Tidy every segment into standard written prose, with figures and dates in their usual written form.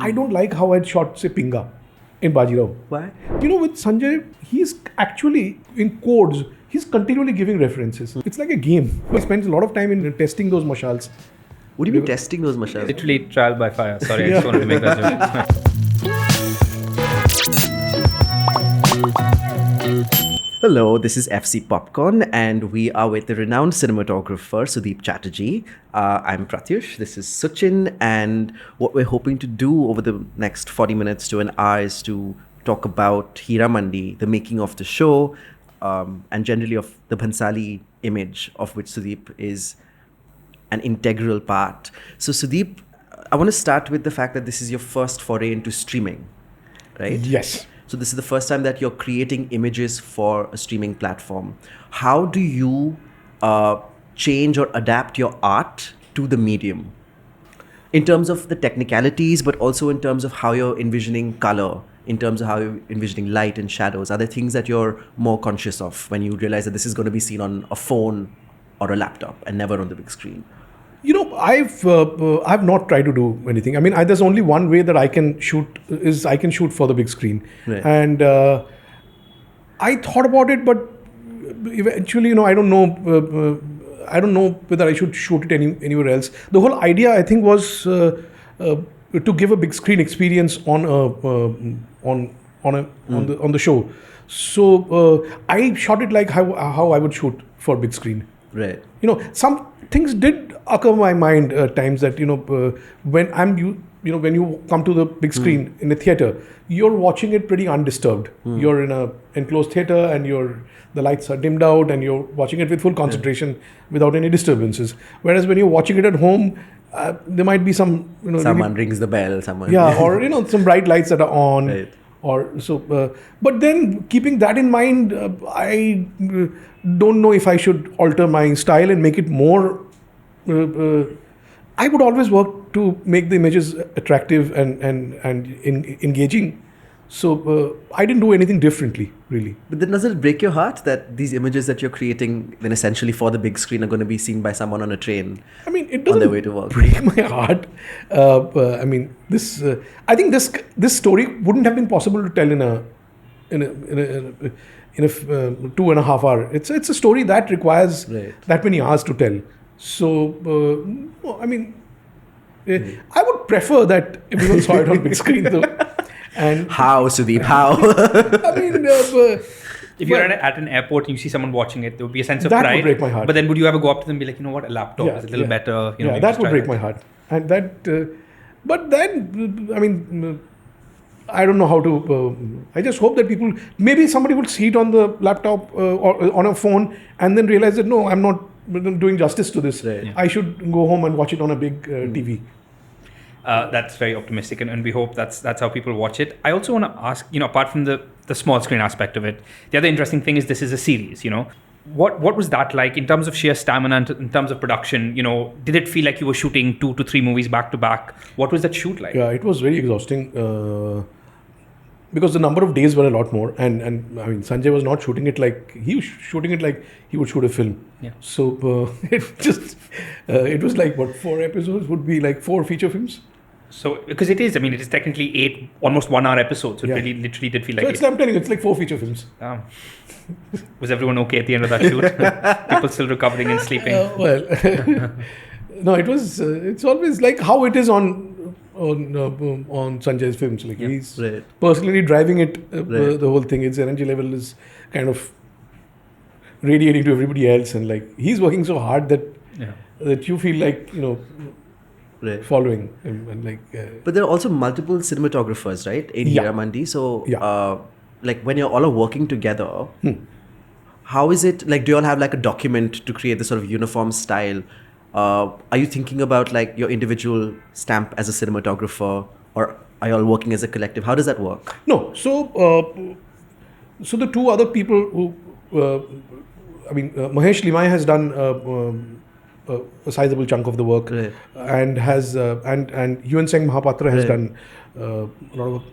I don't like how I shot, say, Pinga in Bajirao. Why? With Sanjay, he's actually in codes. He's continually giving references. It's like a game. He spends a lot of time in testing those mashals. What do you mean testing those mashals? Literally trial by fire. Sorry, I just wanted to make that joke. Hello, this is FC Popcorn, and we are with the renowned cinematographer Sudeep Chatterjee. I'm Prathyush, this is Suchin, and what we're hoping to do over the next 40 minutes to an hour is to talk about Heeramandi, the making of the show, and generally of the Bhansali image, of which Sudeep is an integral part. So Sudeep, I want to start with the fact that this is your first foray into streaming, right? Yes. So this is the first time that you're creating images for a streaming platform. How do you change or adapt your art to the medium? In terms of the technicalities, but also in terms of how you're envisioning color, in terms of how you're envisioning light and shadows. Are there things that you're more conscious of when you realize that this is going to be seen on a phone or a laptop and never on the big screen? I've not tried to do anything. I mean, there's only one way that I can shoot for the big screen. Right. And I thought about it, but eventually, I don't know. I don't know whether I should shoot it anywhere else. The whole idea, I think, was to give a big screen experience on the show. So I shot it like how I would shoot for big screen. Right. Some things did occur in my mind at times that when you come to the big screen in a theater, you're watching it pretty undisturbed. You're in a enclosed theater and the lights are dimmed out and you're watching it with full concentration without any disturbances. Whereas when you're watching it at home, there might be some someone rings the bell. Someone or some bright lights that are on. Right. But then keeping that in mind, I don't know if I should alter my style and make it more. I would always work to make the images attractive and engaging. So I didn't do anything differently, really. But then does it break your heart that these images that you're creating then essentially for the big screen are going to be seen by someone on a train? I mean, it doesn't on their way to work. break my heart. I mean, this. I think this story wouldn't have been possible to tell in a 2.5 hour. It's a story that requires that many hours to tell. So I mean, I would prefer that everyone saw it on big screen though. And how, Sudeep? How? I mean, if you're at an airport and you see someone watching it, there would be a sense of that pride. would break my heart. But then would you ever go up to them and be like, a laptop is a little better? Yeah, that would break my heart. And that, but then, I mean, I don't know how to. I just hope that maybe somebody would see it on the laptop or on a phone and then realize that no, I'm not doing justice to this. Right. Yeah. I should go home and watch it on a big TV. That's very optimistic, and we hope that's how people watch it. I also want to ask, apart from the small screen aspect of it, the other interesting thing is this is a series. What was that like in terms of sheer stamina, in terms of production? Did it feel like you were shooting 2 to 3 movies back to back? What was that shoot like? Yeah, it was very exhausting because the number of days were a lot more, and I mean Sanjay was not shooting it like he was shooting it like he would shoot a film. Yeah. So it was like 4 episodes would be like 4 feature films. So, because it is technically 8, almost 1 hour episodes. So it really literally did feel like. So I'm telling you, it's like 4 feature films. Was everyone okay at the end of that shoot? People still recovering and sleeping? No, it was. It's always like how it is on Sanjay's films. Like he's personally driving it. The whole thing. Its energy level is kind of radiating to everybody else, and like he's working so hard that you feel like following and like. But there are also multiple cinematographers, right, in Heeramandi. So, like when you're all working together, how is it? Like, do you all have like a document to create this sort of uniform style? Are you thinking about like your individual stamp as a cinematographer, or are you all working as a collective? How does that work? No, so the 2 other people who, Mahesh Limai has done a sizable chunk of the work, and has and Yuan Seng Mahapatra has done a lot of.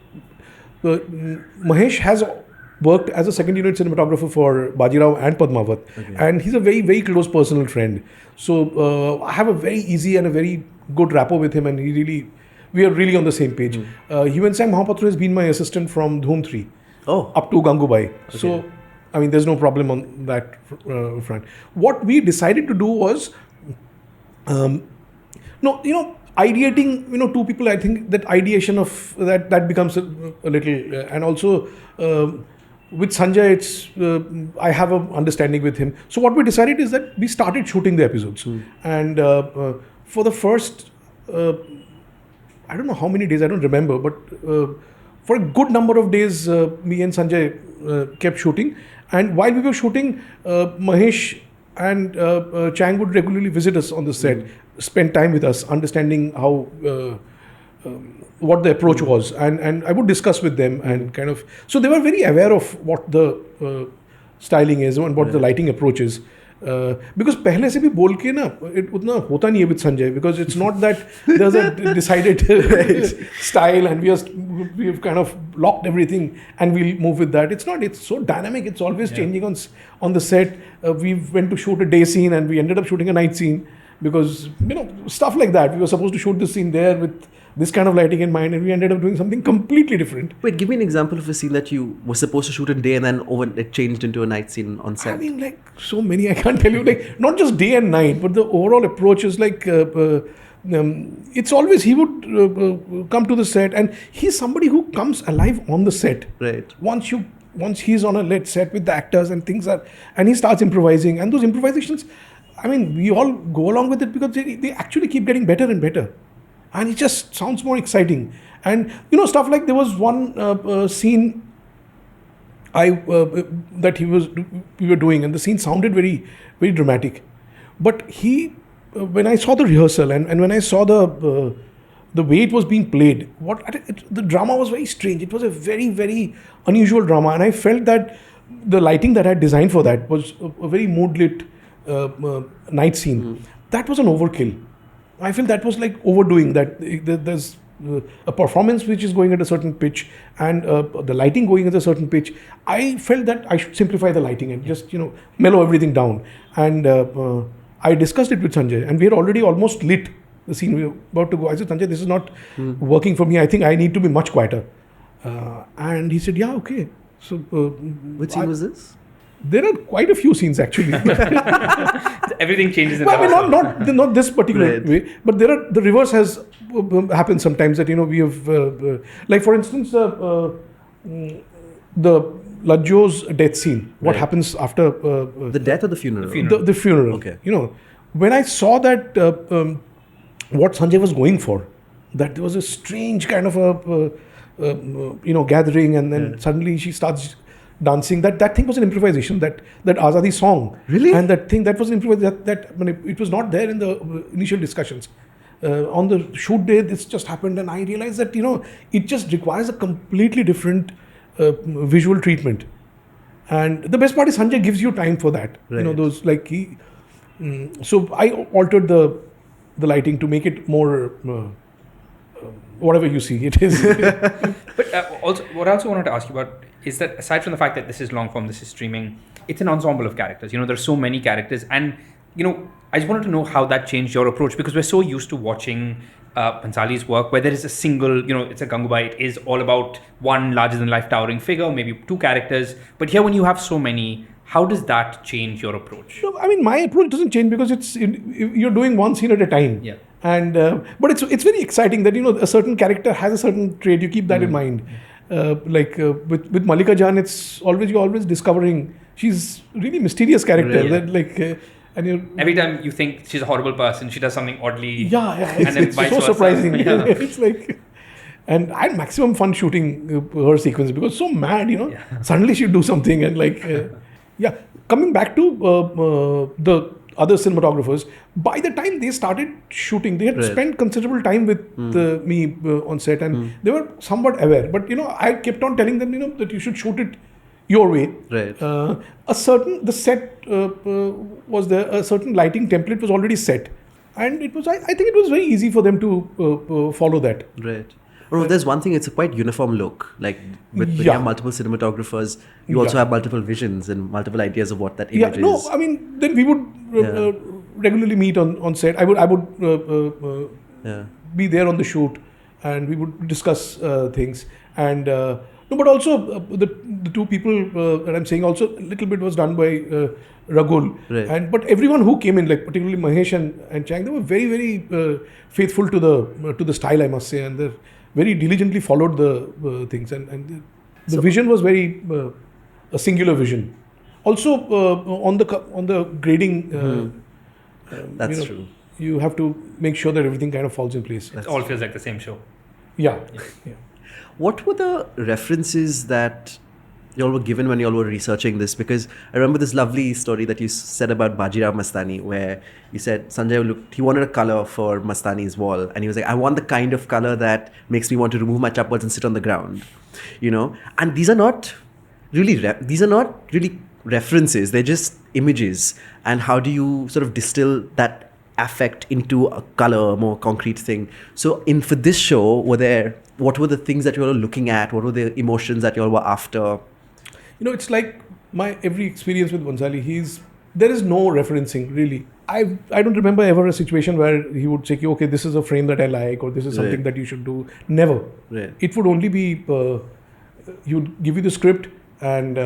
Mahesh has worked as a second unit cinematographer for Bajirao and Padmavat, and he's a very, very close personal friend. So I have a very easy and a very good rapport with him, and he really we are really on the same page. Himansai Mahapatra has been my assistant from Dhoom 3 up to Gangubai. Okay. So, I mean, there's no problem on that front. What we decided to do was, ideating, two people, I think that ideation of that becomes a little, and also with Sanjay, it's I have an understanding with him. So what we decided is that we started shooting the episodes, and for the first, I don't know how many days, I don't remember, but for a good number of days, me and Sanjay kept shooting. And while we were shooting, Mahesh and Chang would regularly visit us on the set, spend time with us, understanding how what the approach was, and I would discuss with them and kind of. So they were very aware of what the styling is and what the lighting approach is. Because पहले से भी बोल के ना उतना होता नहीं है with Sanjay, because it's not that there's a decided style and we've kind of locked everything and we'll move with that. It's not. It's so dynamic. It's always changing on the set. We went to shoot a day scene and we ended up shooting a night scene because stuff like that. We were supposed to shoot this scene there with this kind of lighting in mind, and we ended up doing something completely different. Wait, give me an example of a scene that you were supposed to shoot in day and then it changed into a night scene on set. I mean, like so many, I can't tell you, like not just day and night, but the overall approach is like, it's always, he would come to the set, and he's somebody who comes alive on the set. Right. Once he's on a lit set with the actors and things and he starts improvising, and those improvisations, I mean, we all go along with it because they actually keep getting better and better. And it just sounds more exciting. And, stuff like there was one scene that we were doing, and the scene sounded very, very dramatic. But when I saw the rehearsal and when I saw the way it was being played, the drama was very strange. It was a very, very unusual drama. And I felt that the lighting that I had designed for that was a very mood-lit night scene. That was an overkill. I feel that was like overdoing that. There's a performance which is going at a certain pitch and the lighting going at a certain pitch. I felt that I should simplify the lighting and just, mellow everything down. And I discussed it with Sanjay, and we had already almost lit the scene. We were about to go. I said, Sanjay, this is not working for me. I think I need to be much quieter. And he said, yeah, okay. So, which scene was this? There are quite a few scenes actually. Everything changes in not this particular way, but the reverse has happened sometimes that we have like for instance the Lajjo's death scene. What happens after the death or the funeral? The funeral. Okay. When I saw that what Sanjay was going for, that there was a strange kind of a gathering, and then suddenly she starts dancing. That thing was an improvisation. That Azadi song. Really? And that thing that was an improvisation. It was not there in the initial discussions. On the shoot day, this just happened, and I realized that it just requires a completely different visual treatment. And the best part is Sanjay gives you time for that. Right. Those like so I altered the lighting to make it more. Whatever you see, it is. But also, what I also wanted to ask you about is that aside from the fact that this is long form, this is streaming, it's an ensemble of characters. There's so many characters, and I just wanted to know how that changed your approach, because we're so used to watching Bhansali's work where there is a single, it's a Gangubai, it is all about one larger than life towering figure, maybe two characters. But here, when you have so many, how does that change your approach? No, I mean, my approach doesn't change because you're doing one scene at a time. Yeah. And but it's very exciting that a certain character has a certain trait. You keep that in mind. Like with Malika Jan, you're always discovering she's really mysterious character. Right. That like and every time you think she's a horrible person, she does something oddly. Yeah, and then it's vice so versa. surprising. Yeah. It's like. And I had maximum fun shooting her sequence because so mad, Suddenly she'd do something and like, Coming back to the other cinematographers, by the time they started shooting, they had spent considerable time with me on set, and they were somewhat aware. But I kept on telling them, that you should shoot it your way. Right. The set was there. A certain lighting template was already set, and it was. I think it was very easy for them to follow that. Right. Or there's one thing, it's a quite uniform look. Like when you have multiple cinematographers, you also have multiple visions and multiple ideas of what that image is. No, I mean, then we would regularly meet on set. I would be there on the shoot, and we would discuss things. And no, but also the two people that I'm saying also a little bit was done by Ragul. Right. But everyone who came in, like particularly Mahesh and Chang, they were very, very faithful to the style, I must say, and they very diligently followed the things. And the vision was very a singular vision. Also on the grading, that's true. You have to make sure that everything kind of falls in place. It all feels like the same show. Yeah. What were the references that y'all were given when y'all were researching this? Because I remember this lovely story that you said about Bajirao Mastani, where you said Sanjay he wanted a color for Mastani's wall, and he was like, I want the kind of color that makes me want to remove my chappals and sit on the ground, And these are not really references; they're just images. And how do you sort of distill that affect into a color, a more concrete thing? So, for this show, what were the things that you were looking at? What were the emotions that you all were after? It's like my every experience with Bhansali, there is no referencing really. I don't remember ever a situation where he would say, okay, this is a frame that I like, or this is something that you should do. Never. Right. It would only be, he would give you the script, and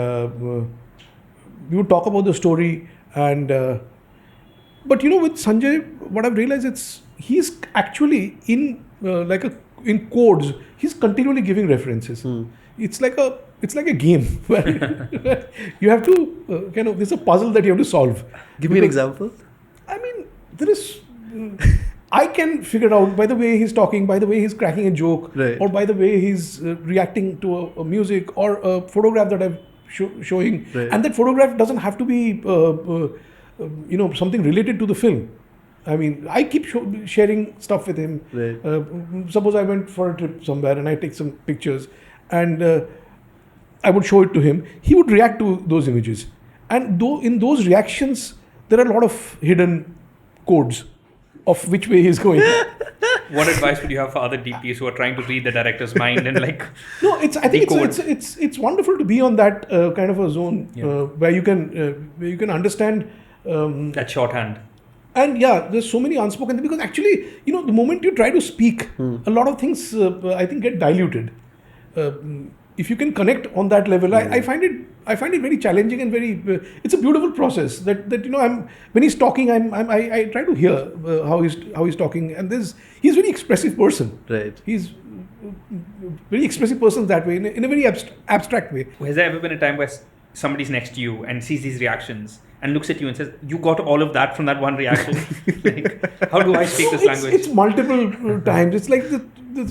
we would talk about the story. And but with Sanjay, what I've realized, he's actually in in codes, he's continually giving references. It's like a game where you have to there's a puzzle that you have to solve. Give me an example. I mean, there is. I can figure out by the way he's talking, by the way he's cracking a joke, right, or by the way he's reacting to a music or a photograph that I'm showing, right, and that photograph doesn't have to be something related to the film. I mean, I keep sharing stuff with him. Right. Suppose I went for a trip somewhere and I take some pictures, and I would show it to him. He would react to those images, and in those reactions, there are a lot of hidden codes of which way he's going. What advice would you have for other DPs who are trying to read the director's mind and No, I think it's wonderful to be on that kind of a zone where you can understand that shorthand. And there's so many unspoken things, because actually, the moment you try to speak, a lot of things I think get diluted. If you can connect on that level, I find it very challenging and very. It's a beautiful process that when he's talking, I try to hear how he's talking, and he's a very expressive person. Right. He's a very expressive person that way, in a very abstract way. Has there ever been a time where somebody's next to you and sees these reactions and looks at you and says, you got all of that from that one reaction? How do I speak this language? It's multiple times. It's like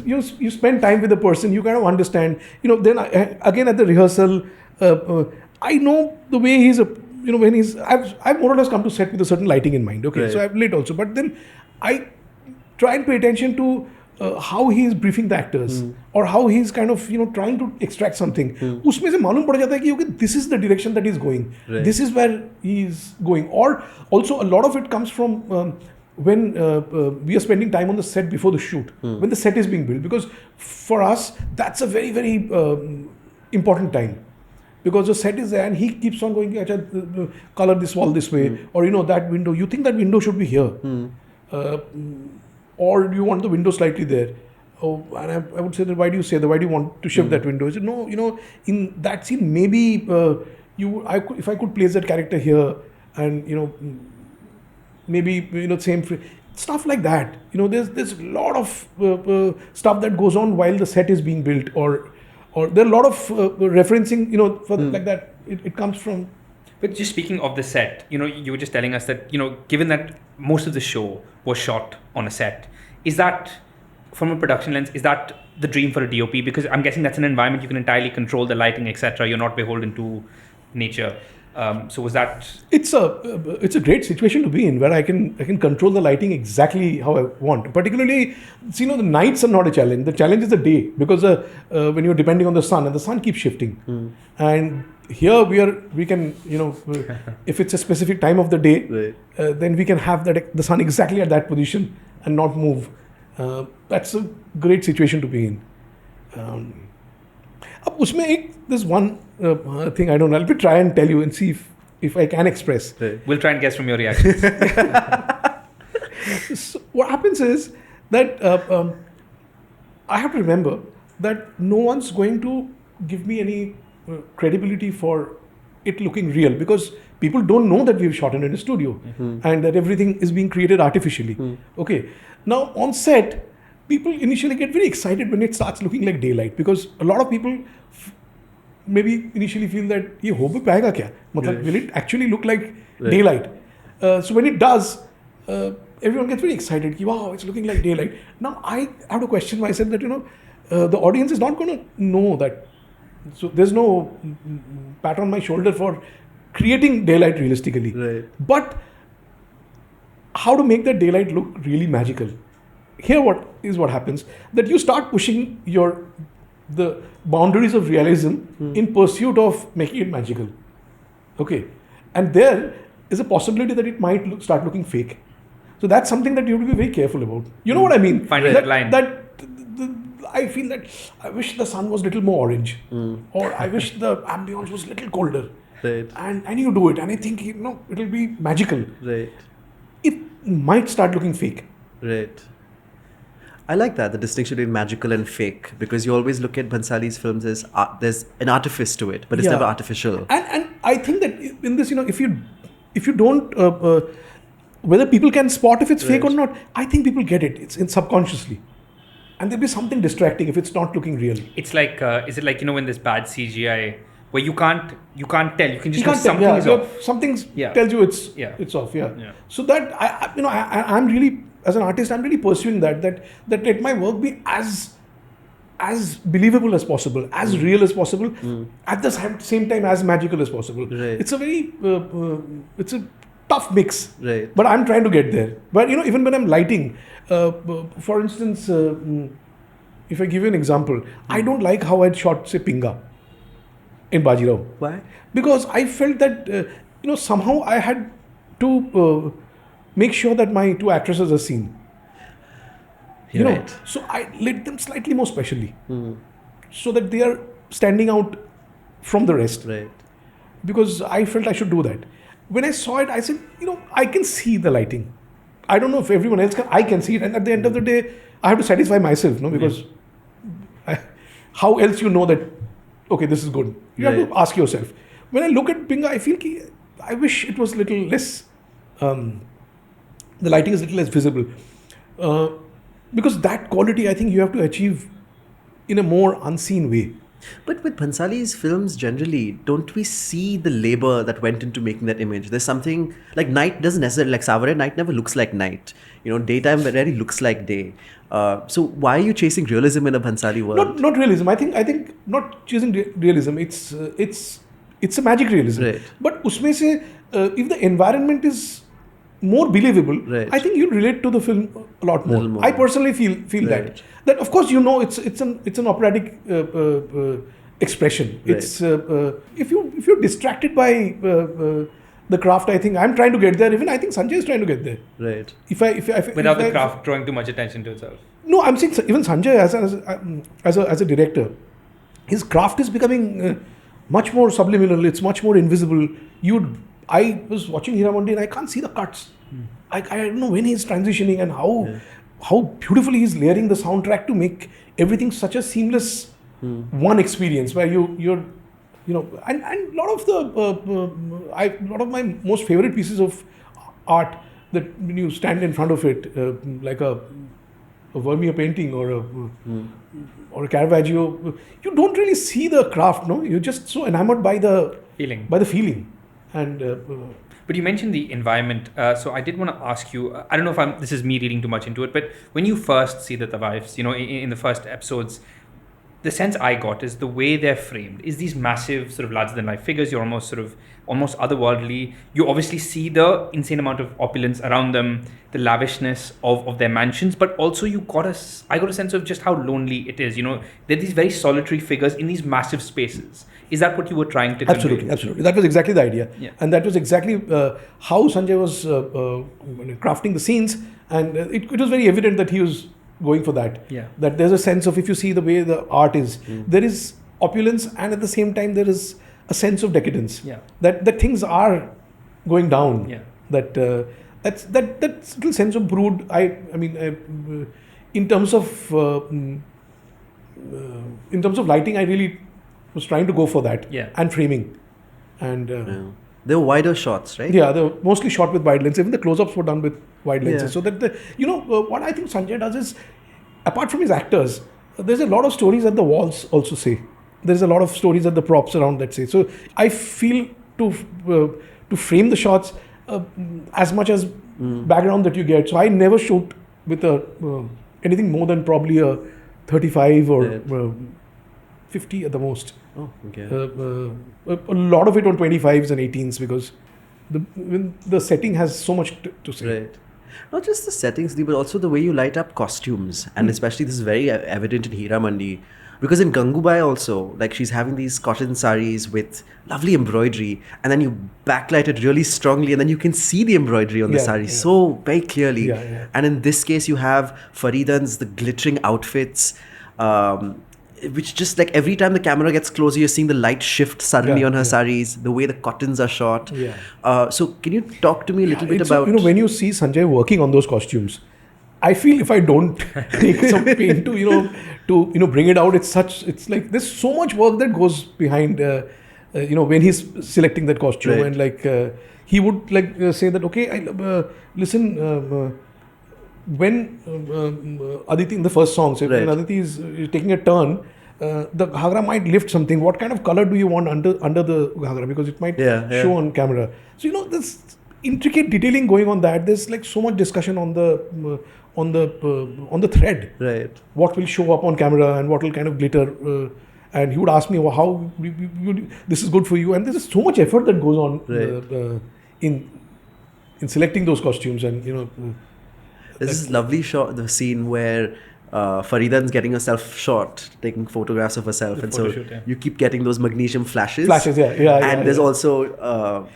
you spend time with the person, you kind of understand. Then again at the rehearsal, I know the way he's when he's. I've more or less come to set with a certain lighting in mind. Okay, right. So I'm late also, but then I try and pay attention to how he's briefing the actors, or how he's kind of trying to extract something. उसमें से मालूम पड़ जाता है कि okay, this is the direction that he's going. Right. This is where he's going. Or also a lot of it comes from when we are spending time on the set before the shoot, when the set is being built, because for us that's a very, very important time. Because the set is there and he keeps on going, color this wall this way, or that window. You think that window should be here. Or do you want the window slightly there? Oh, and I would say that why do you say that? Why do you want to shift that window? I said, no, in that scene, maybe if I could place that character here, and maybe same stuff like that. There's a lot of stuff that goes on while the set is being built, or there are a lot of referencing, for like that. It comes from. But just speaking of the set, you were just telling us that, given that most of the show was shot on a set, is that, from a production lens, is that the dream for a DOP? Because I'm guessing that's an environment you can entirely control, the lighting, etc. You're not beholden to nature. So was that? It's a great situation to be in, where I can control the lighting exactly how I want. Particularly, the nights are not a challenge. The challenge is the day, because when you're depending on the sun, and the sun keeps shifting, and here we can if it's a specific time of the day, right, then we can have the sun exactly at that position and not move. That's a great situation to be in. There's one thing I don't know. I'll try and tell you and see if I can express. Right. We'll try and guess from your reactions. So what happens is that I have to remember that no one's going to give me any credibility for it looking real, because people don't know that we've shot it in a studio and that everything is being created artificially. Okay. Now on set, people initially get very excited when it starts looking like daylight, because a lot of people maybe initially feel that ye ho bhi payega kya? Matlab, will it actually look like daylight? So when it does, everyone gets very excited. Ki, wow, it's looking like daylight. Now I have to question myself that, the audience is not going to know that. So there's no pat on my shoulder for creating daylight realistically. Right. But how to make that daylight look really magical? Here what happens, that you start pushing the boundaries of realism in pursuit of making it magical. Okay. And there is a possibility that it might start looking fake. So that's something that you have to be very careful about. You know what I mean? Finding that line. I feel that I wish the sun was a little more orange, or I wish the ambience was a little colder. Right. And you do it, and I think it'll be magical. Right. It might start looking fake. Right. I like that, the distinction between magical and fake, because you always look at Bhansali's films as there's an artifice to it, but it's never artificial. And I think that in this, if you don't, whether people can spot if it's fake or not, I think people get it. It's in subconsciously. And there'll be something distracting if it's not looking real. It's like, is it like, when there's bad CGI where you can't tell, you can just know tell, something is off. Something tells you it's off. Yeah. So that I'm really, as an artist, I'm really pursuing that let my work be as believable as possible, as real as possible, at the same time as magical as possible. Right. It's a very it's a tough mix. Right. But I'm trying to get there. But even when I'm lighting, for instance, if I give you an example, I don't like how I'd shot, say, Pinga in Bajirao. Why? Because I felt that somehow I had to make sure that my two actresses are seen. Right. So I lit them slightly more specially, so that they are standing out from the rest. Right. Because I felt I should do that. When I saw it, I said, I can see the lighting. I don't know if everyone else can. I can see it, and at the end of the day, I have to satisfy myself, because how else you know that? Okay, this is good. You have to ask yourself. When I look at Pinga, I feel I wish it was a little less. The lighting is a little less visible, because that quality I think you have to achieve in a more unseen way. But with Bhansali's films generally, don't we see the labor that went into making that image? There's something like night doesn't necessarily, like Savare, night never looks like night. Daytime rarely looks like day. So why are you chasing realism in a Bhansali world? Not realism. I think not chasing realism. It's a magic realism. Right. But usme se, if the environment is more believable, I think you'll relate to the film a lot more. I personally feel that of course it's an operatic expression. It's if you're distracted by the craft, I think I'm trying to get there. Even I think Sanjay is trying to get there. Right. Without the craft drawing too much attention to itself. No, I'm saying even Sanjay as a director, his craft is becoming much more subliminal. It's much more invisible. I was watching Heeramandi and I can't see the cuts. I don't know when he's transitioning and how beautifully he's layering the soundtrack to make everything such a seamless one experience where you're and a lot of my most favorite pieces of art, that when you stand in front of it, like a Vermeer painting or a Caravaggio, you don't really see the craft, no? You're just so enamored by the feeling. And but you mentioned the environment, so I did want to ask you, I don't know if this is me reading too much into it, but when you first see the Tawaifs, in the first episodes, the sense I got is the way they're framed is these massive sort of larger than life figures. You're almost otherworldly. You obviously see the insane amount of opulence around them, the lavishness of their mansions, but also I got a sense of just how lonely it is. They're these very solitary figures in these massive spaces. Is that what you were trying to convey? Absolutely. That was exactly the idea. Yeah. And that was exactly how Sanjay was crafting the scenes. And it was very evident that he was going for that. Yeah. That there's a sense of, if you see the way the art is, there is opulence, and at the same time there is a sense of decadence. Yeah. That things are going down. Yeah. That little sense of brood. In terms of in terms of lighting, I really was trying to go for that. Yeah. And framing. And they were wider shots, right? yeah, they were mostly shot with wide lenses. Even the close-ups were done with wide lenses. Yeah. So that what I think Sanjay does is, apart from his actors, there's a lot of stories that the walls also say. There's a lot of stories that the props around that say. So I feel to frame the shots as much as background that you get. So I never shoot with anything more than probably a 35 or 50 at the most. Oh, okay. A lot of it on 25s and 18s because the setting has so much to say. Right. Not just the settings, but also the way you light up costumes. And especially this is very evident in Heeramandi. Because in Gangubai also, like she's having these cotton saris with lovely embroidery, and then you backlight it really strongly, and then you can see the embroidery on the sari so very clearly. Yeah. And in this case, you have Faridan's the glittering outfits, which just like every time the camera gets closer, you're seeing the light shift suddenly on her saris, the way the cottons are shot. Yeah. So can you talk to me a little bit about... when you see Sanjay working on those costumes, I feel if I don't take some pain to bring it out, it's like there's so much work that goes behind when he's selecting that costume. Right. And he would say that, okay, listen, when Aditi in the first song, say when Aditi is taking a turn, the ghagra might lift something. What kind of color do you want under the ghagra? Because it might show on camera. So this intricate detailing going on that. There's like so much discussion on the thread. Right. What will show up on camera and what will kind of glitter. And he would ask me, how this is good for you. And there's so much effort that goes on in selecting those costumes. And there's this lovely shot, the scene where Faridan's getting herself shot, taking photographs of herself, and so you keep getting those magnesium flashes. And there's also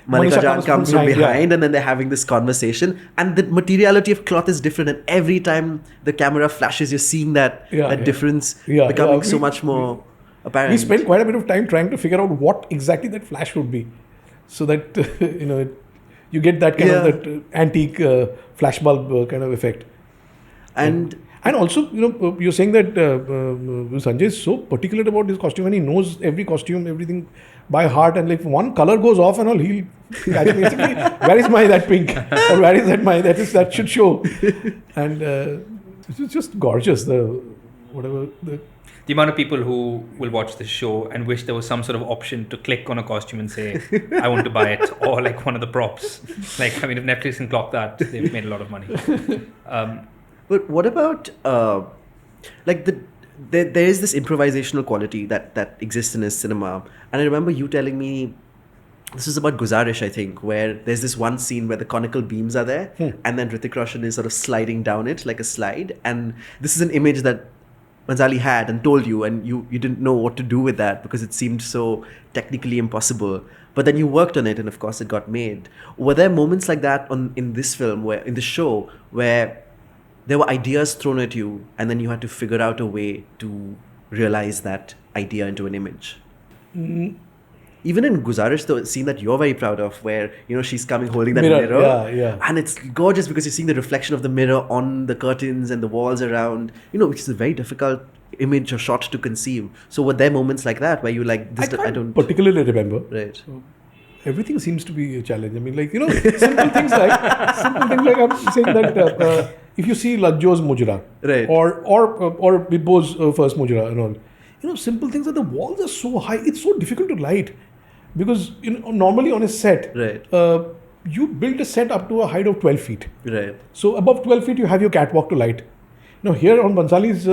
Manisha Jan comes from behind, and then they're having this conversation, and the materiality of cloth is different, and every time the camera flashes, you're seeing that difference becoming so much more apparent. We spent quite a bit of time trying to figure out what exactly that flash would be, so that you get that kind of that antique flashbulb kind of effect. And also, you're saying that Sanjay is so particular about his costume, and he knows every costume, everything by heart. And like one color goes off, and all he'll catch me. Where is that pink? Or where is that should show. And it's just gorgeous. The amount of people who will watch this show and wish there was some sort of option to click on a costume and say, I want to buy it, or like one of the props. If Netflix can clock that, they've made a lot of money. But what about there is this improvisational quality that exists in his cinema, and I remember you telling me this is about Guzarish, I think, where there's this one scene where the conical beams are there, and then Hrithik Roshan is sort of sliding down it like a slide, and this is an image that Bhansali had and told you, and you didn't know what to do with that because it seemed so technically impossible. But then you worked on it, and of course it got made. Were there moments like that in this film, in the show, where there were ideas thrown at you, and then you had to figure out a way to realize that idea into an image? Even in Guzarish, the scene that you're very proud of, where she's coming holding that mirror, and it's gorgeous because you're seeing the reflection of the mirror on the curtains and the walls around, which is a very difficult image or shot to conceive. So were there moments like that where you I don't particularly remember. Right. So everything seems to be a challenge. I mean, simple things like I'm saying that. If you see Lajjo's Mujra, right, or Bibbo's first Mujra and all, simple things that the walls are so high, it's so difficult to light, because normally on a set, right, you build a set up to a height of 12 feet. Right. So above 12 feet, you have your catwalk to light. Here on Bhansali's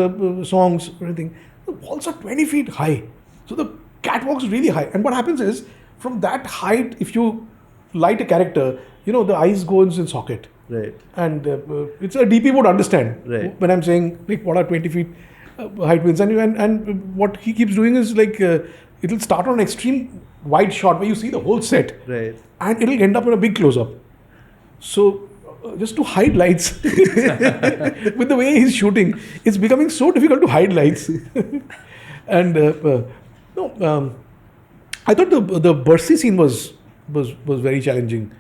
songs or anything, the walls are 20 feet high, so the catwalk is really high. And what happens is, from that height, if you light a character, the eyes go in socket. Right. And it's a DP would understand when I'm saying what are 20 feet height wins, and what he keeps doing is it'll start on an extreme wide shot where you see the whole set, right, and it'll end up in a big close up. So just to hide lights with the way he's shooting, it's becoming so difficult to hide lights. And I thought the Bursi scene was very challenging.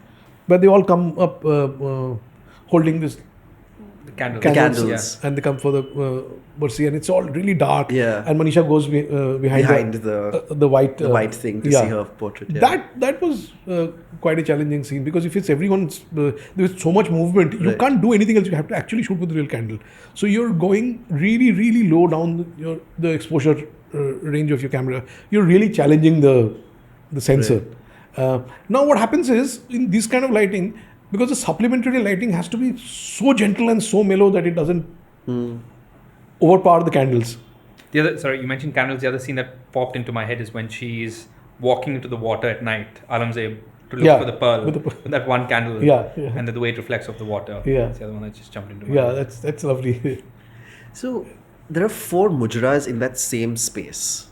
But they all come up holding this candles. and they come for the mercy, and it's all really dark. Yeah. And Manisha goes behind the white thing to see her portrait. Yeah. That was quite a challenging scene, because if it's everyone's there's so much movement, you can't do anything else. You have to actually shoot with the real candle. So you're going really, really low down the exposure range of your camera. You're really challenging the sensor. Now what happens is, in this kind of lighting, because the supplementary lighting has to be so gentle and so mellow that it doesn't overpower the candles. You mentioned candles. The other scene that popped into my head is when she's walking into the water at night, Aurangzeb, to look for the pearl, with that one candle, and the way it reflects off the water. That's the other one that just jumped into my head. That's lovely. So there are 4 mujras in that same space.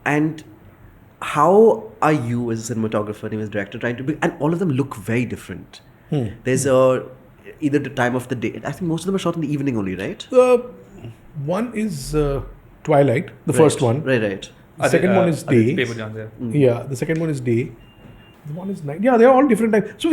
And how are you as a cinematographer and as a director trying to and all of them look very different. There's either the time of the day. I think most of them are shot in the evening only, right? One is twilight, the first one. Right. The second one is day. The second one is day. The one is night. Yeah, they're all different times. So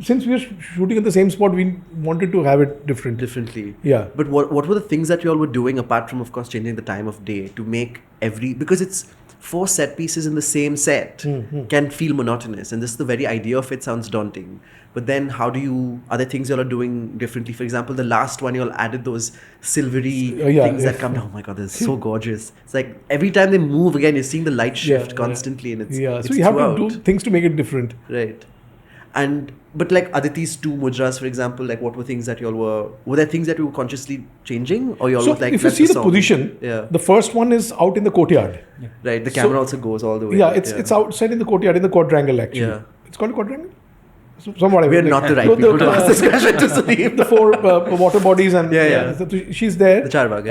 since we were shooting at the same spot, we wanted to have it differently. Yeah. But what were the things that you all were doing, apart from, of course, changing the time of day, to make because it's 4 set pieces in the same set can feel monotonous, and this is the very idea of it sounds daunting. But then are there things you all are doing differently? For example, the last one, you all added those silvery things that come down. Oh my God, they're so gorgeous. It's like every time they move again, you're seeing the light shift constantly, and it's so you have to do things to make it different. Right. But like Aditi's 2 mujras, for example, like what were things that you all were there things that you were consciously changing, or you all like, if you see the position, the first one is out in the courtyard. Right. The camera also goes all the way. It's outside in the courtyard, in the quadrangle actually. It's called a quadrangle? Somewhat. We're not the right people to ask this question to Sudeep. The 4 water bodies and she's there. The Charbagh,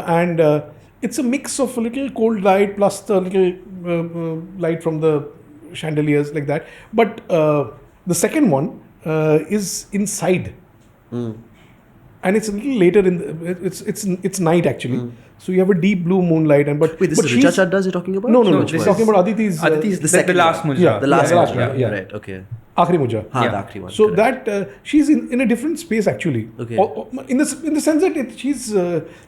and it's a mix of a little cold light plus the little light from the chandeliers, like that. But the second one is inside, and it's a little later it's night actually. So you have a deep blue moonlight, wait, this is Richa Chadda's you're talking about? No. She's talking about Aditi's. The last mujra. The last one. Yeah. Right. Okay. Akhri mujra. The Akhri one. So correct. That she's in a different space actually. Okay. In the sense that she's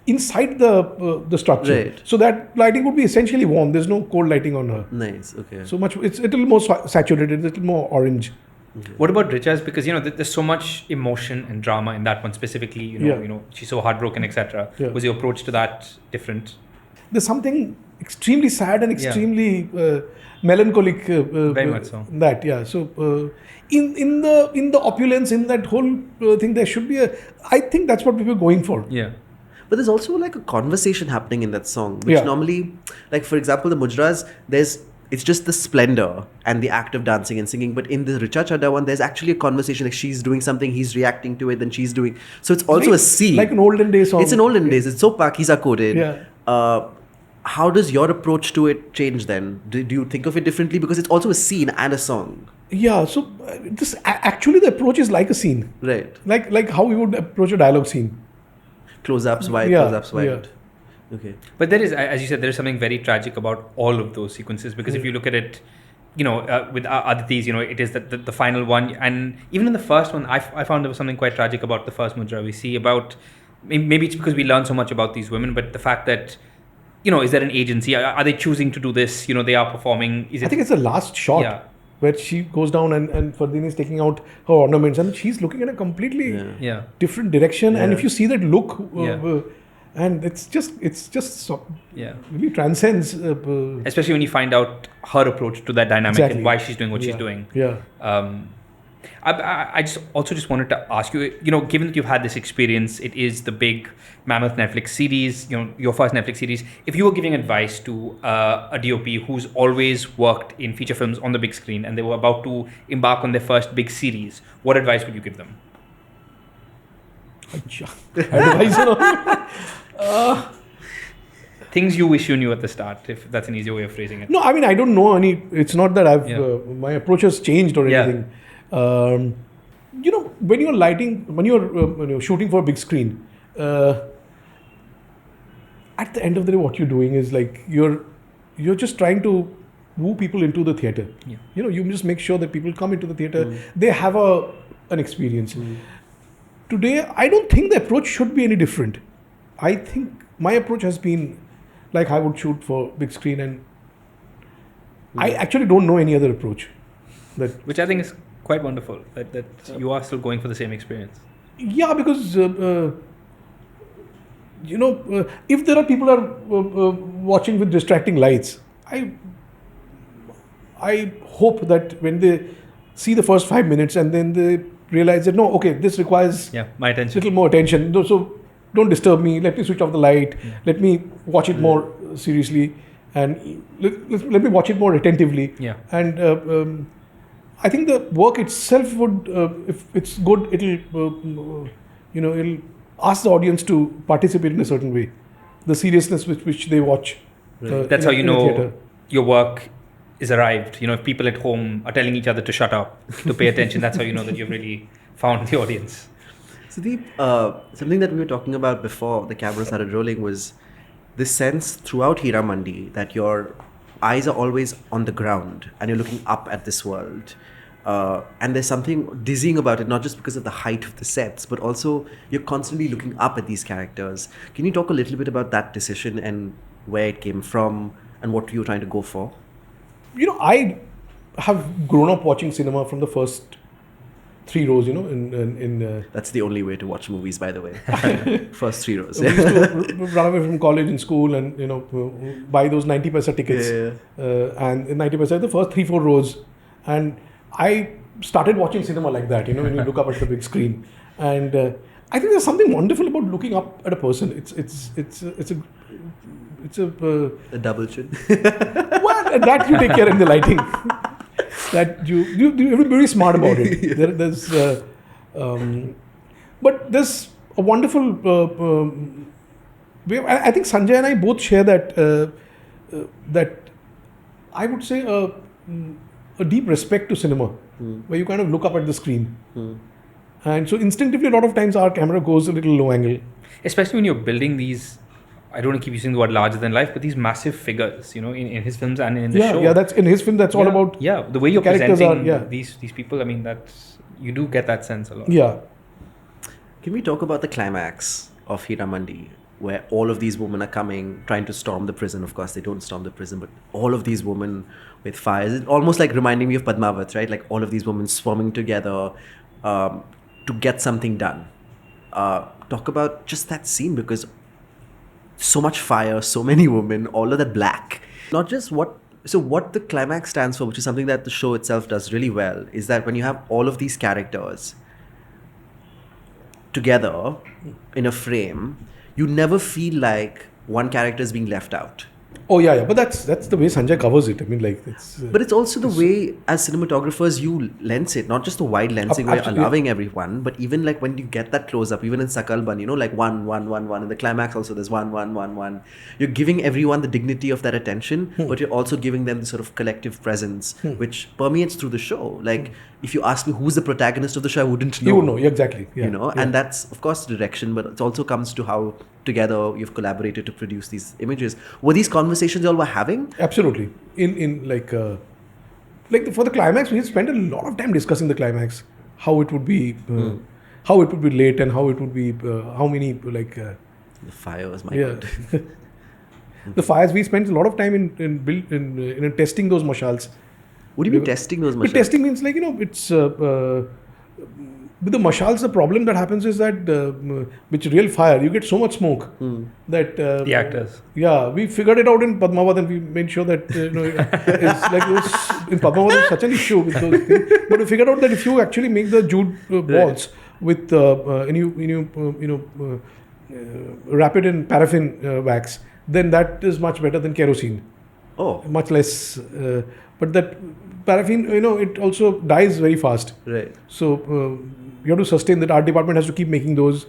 inside the structure. Right. So that lighting would be essentially warm. There's no cold lighting on her. Nice. Okay. So much. It's a little more saturated. A little more orange. Okay. What about Richa's? Because there's so much emotion and drama in that one specifically. She's so heartbroken, etc. Was your approach to that different? There's something extremely sad and extremely melancholic. Very much so. So in the opulence, in that whole thing, there should be I think that's what we were going for. Yeah. But there's also like a conversation happening in that song, which normally, like for example, the mujras, it's just the splendor and the act of dancing and singing. But in the Richa Chadda one, there's actually a conversation. Like she's doing something, he's reacting to it, then she's doing. So it's also a scene. Like an olden days song. It's an olden days. It's so Pakisa coded. Yeah. How does your approach to it change then? Do you think of it differently? Because it's also a scene and a song. Yeah. So this actually the approach is like a scene. Right. Like how we would approach a dialogue scene. Close-ups wide, close-ups wide. Yeah. Okay. But there is, as you said, there is something very tragic about all of those sequences, because if you look at it, with Aditi's, it is the final one, and even in the first one, I found there was something quite tragic about the first mudra. We see about, maybe it's because we learn so much about these women, but the fact that, is there an agency? Are they choosing to do this? They are performing. I think it's the last shot where she goes down and Fardeen is taking out her ornaments, and she's looking at a completely different direction. And if you see that look, and it's just really transcends. Especially when you find out her approach to that dynamic and why she's doing what she's doing. Yeah. I just wanted to ask you, given that you've had this experience, it is the big mammoth Netflix series, your first Netflix series. If you were giving advice to a DOP who's always worked in feature films on the big screen and they were about to embark on their first big series, what advice would you give them? Things you wish you knew at the start, if that's an easier way of phrasing it. No, I mean, I don't know any. It's not that my approach has changed or anything. When you're shooting for a big screen, at the end of the day, what you're doing is like you're just trying to woo people into the theater. You just make sure that people come into the theater, they have an experience. today, I don't think the approach should be any different. I think my approach has been like I would shoot for big screen, and I actually don't know any other approach. Which I think is quite wonderful, that you are still going for the same experience. Yeah, because if there are people who are watching with distracting lights, I hope that when they see the first 5 minutes and then they realize that this requires my attention, little more attention. So don't disturb me. Let me switch off the light. Let me watch it more seriously, and let me watch it more attentively. Yeah. And I think the work itself would, if it's good, it'll ask the audience to participate in a certain way. The seriousness with which they watch. That's how you know your work is arrived. If people at home are telling each other to shut up, to pay attention, that's how you know that you've really found the audience. Sudeep, something that we were talking about before the camera started rolling was this sense throughout Heeramandi that your eyes are always on the ground and you're looking up at this world. And there's something dizzying about it, not just because of the height of the sets, but also you're constantly looking up at these characters. Can you talk a little bit about that decision and where it came from and what you were trying to go for? I have grown up watching cinema from the first 3 rows, in That's the only way to watch movies, by the way. First 3 rows. We used to run away from college and school and, buy those 90 paisa tickets. And in 90 paisa, the first 3-4 rows. And I started watching cinema like that, when you look up at the big screen. And I think there's something wonderful about looking up at a person. It's a double chin. Well, that you take care in the lighting. That you have to be very smart about it. But there's a wonderful way. I think Sanjay and I both share that I would say a deep respect to cinema, where you kind of look up at the screen. And so instinctively, a lot of times our camera goes a little low angle. Especially when you're building these, I don't want to keep using the word larger than life, but these massive figures, in his films and in the show. Yeah, that's in his film. That's all about. Yeah, the way you're presenting these people. I mean, you do get that sense a lot. Yeah. Can we talk about the climax of Heeramandi, where all of these women are coming, trying to storm the prison? Of course, they don't storm the prison, but all of these women with fires. It's almost like reminding me of Padmavat, right? Like all of these women swarming together to get something done. Talk about just that scene, because so much fire, so many women, all of that black. Not just what the climax stands for, which is something that the show itself does really well, is that when you have all of these characters together in a frame, you never feel like one character is being left out. Oh yeah. But that's the way Sanjay covers it. I mean, like it's. But it's also the way, as cinematographers, you lens it. Not just the wide lensing where you're allowing everyone, but even like when you get that close up, even in Sakalban, like 1, 1, 1, 1. In the climax also, there's 1, 1, 1, 1. You're giving everyone the dignity of that attention, but you're also giving them the sort of collective presence, which permeates through the show. Like if you ask me who's the protagonist of the show, I wouldn't know. You would know, exactly. Yeah. And that's of course the direction, but it also comes to how together you've collaborated to produce these images. Were these conversations you all were having? Absolutely. In for the climax, we spent a lot of time discussing the climax, how it would be late, and how it would be how many the fires, my God. The fires, we spent a lot of time in testing those mashals. What do you mean testing those mashals? Testing means it's with the mashals, the problem that happens is that with real fire, you get so much smoke that the actors. Yeah, we figured it out in Padmavat, and we made sure that it's like in Padmavat was such an issue with those things. But we figured out that if you actually make the jute balls with and you wrap it in paraffin wax, then that is much better than kerosene. Oh, much less. But that paraffin, it also dies very fast. Right. So you have to sustain that. Our department has to keep making those.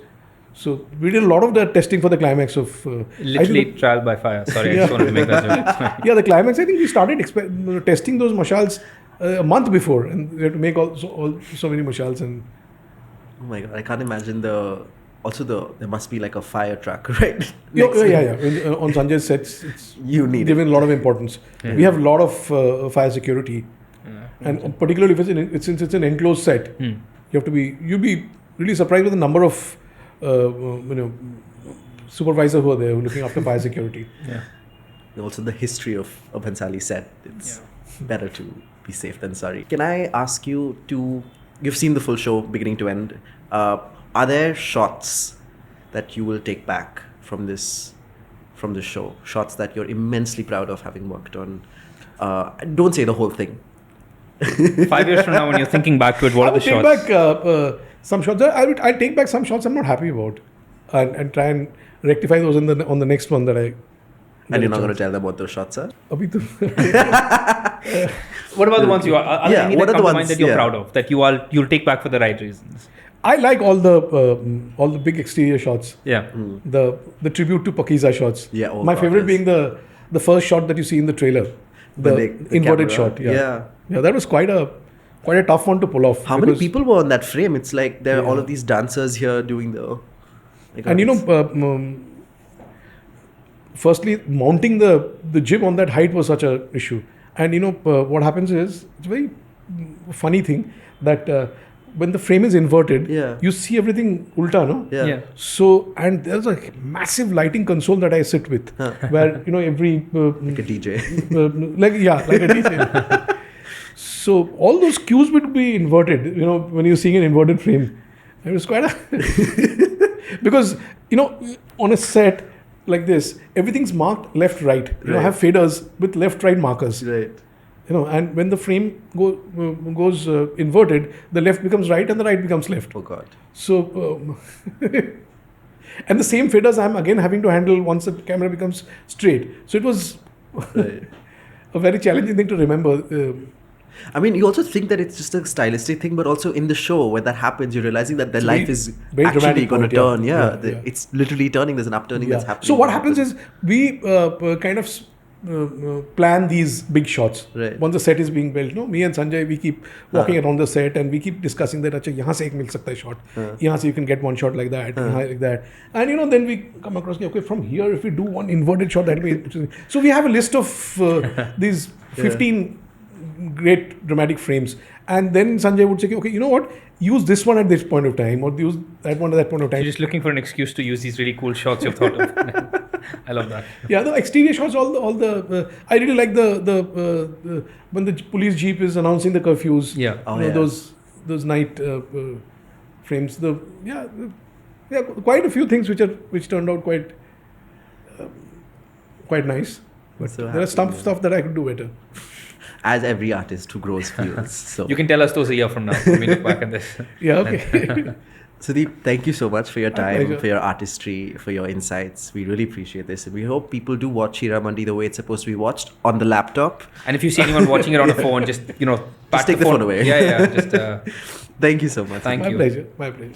So we did a lot of the testing for the climax of. Literally trial by fire. Sorry, I just wanted to make that joke. Yeah, the climax. I think we started testing those mashals a month before, and we had to make so many mashals. And oh my God, I can't imagine there must be like a fire truck, right? Yeah. On Sanjay's sets, it's given a lot of importance. Yeah. We have a lot of fire security, and particularly since it's an enclosed set, you have to be really surprised with the number of supervisors who are there looking after fire security. Yeah. Also, the history of a Bhansali set. It's better to be safe than sorry. Can I ask you you've seen the full show beginning to end. Are there shots that you will take back from this show? Shots that you're immensely proud of having worked on? Don't say the whole thing. 5 years from now, when you're thinking back to it, what are the shots? Take back some shots. I'll take back some shots I'm not happy about, and try and rectify those on the next one that I. And you're not going to tell them what those shots are? What about the ones you are? Are there any that come to mind that you're proud of, that you'll take back for the right reasons? I like all the big exterior shots. Yeah. The tribute to Pakiza shots. Yeah. My favorite being the first shot that you see in the trailer, the inverted shot. Yeah, that was quite a tough one to pull off. How many people were on that frame? It's like there are all of these dancers here doing the. And firstly, mounting the jib on that height was such an issue. And what happens is, it's a very funny thing that when the frame is inverted, you see everything ulta, no? Yeah. So, and there's a massive lighting console that I sit with, where every like a DJ, like a DJ. So all those cues would be inverted. When you're seeing an inverted frame, it was quite a because on a set like this, everything's marked left, right. I have faders with left, right markers. Right. And when the frame goes inverted, the left becomes right and the right becomes left. Oh God. So, and the same faders I'm again having to handle once the camera becomes straight. So it was a very challenging thing to remember. You also think that it's just a stylistic thing, but also in the show when that happens, you're realizing that their life is actually going to turn. It's literally turning. There's an upturning that's happening. So what happens is we kind of plan these big shots. Right. Once the set is being built, me and Sanjay, we keep walking around the set and we keep discussing that. Acha, yahan se ek mil sakta hai shot. Yahan se you can get one shot like that, like that. And then we come across, okay, from here if we do one inverted shot, that will be interesting. So we have a list of these 15 great dramatic frames, and then Sanjay would say, okay, you know what, use this one at this point of time, or use that one at that point of time. You're just looking for an excuse to use these really cool shots you've thought of. I love that. Yeah, the exterior shots, all the I really like the when the police jeep is announcing the curfews. Yeah. Those night frames. Quite a few things which turned out quite nice. But so there are stuff that I could do better. As every artist who grows feels. So you can tell us those a year from now when we look back at this. Yeah, okay. Sudeep, thank you so much for your time, for your artistry, for your insights. We really appreciate this. And we hope people do watch Heeramandi the way it's supposed to be watched, on the laptop. And if you see anyone watching it on a phone, just, just take the phone away. Yeah. Just, thank you so much. Thank you. My pleasure.